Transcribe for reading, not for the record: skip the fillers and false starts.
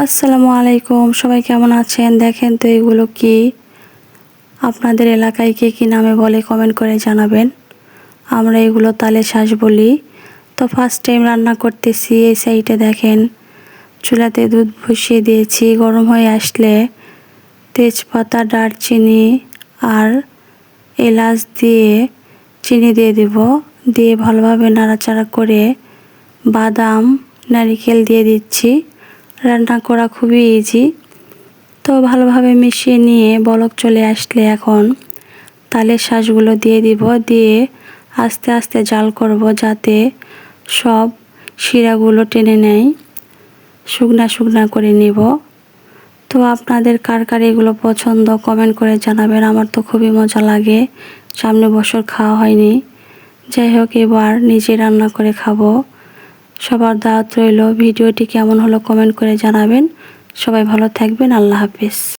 আসসালামু আলাইকুম, সবাই কেমন আছেন? দেখেন তো এগুলো কি, আপনাদের এলাকায় কে কী নামে বলে কমেন্ট করে জানাবেন। আমরা এগুলো তালে শাঁস বলি। তো ফার্স্ট টাইম রান্না করতেছি। এই সাইডে দেখেন চুলাতে দুধ বসিয়ে দিয়েছি। গরম হয়ে আসলে তেজপাতা, দারচিনি আর এলাচ দিয়ে চিনি দিয়ে দেব। দিয়ে ভালোভাবে নাড়াচাড়া করে বাদাম, নারকেল দিয়ে দিচ্ছি। রান্না করা খুবই ইজি। তো ভালোভাবে মিশিয়ে নিয়ে বলক চলে আসলে এখন তালের শাঁসগুলো দিয়ে দিব। দিয়ে আস্তে আস্তে জাল করব যাতে সব শিরাগুলো টেনে নেয়। শুকনা শুকনা করে নিব। তো আপনাদের কার কার এগুলো পছন্দ কমেন্ট করে জানাবেন। আমার তো খুবই মজা লাগে, সামনে বছর খাওয়া হয়নি। যাই হোক, এবার নিজে রান্না করে খাবো। সবার দাওয়াত রইল। ভিডিওটি কেমন হলো কমেন্ট করে জানাবেন। সবাই ভালো থাকবেন। আল্লাহ হাফেজ।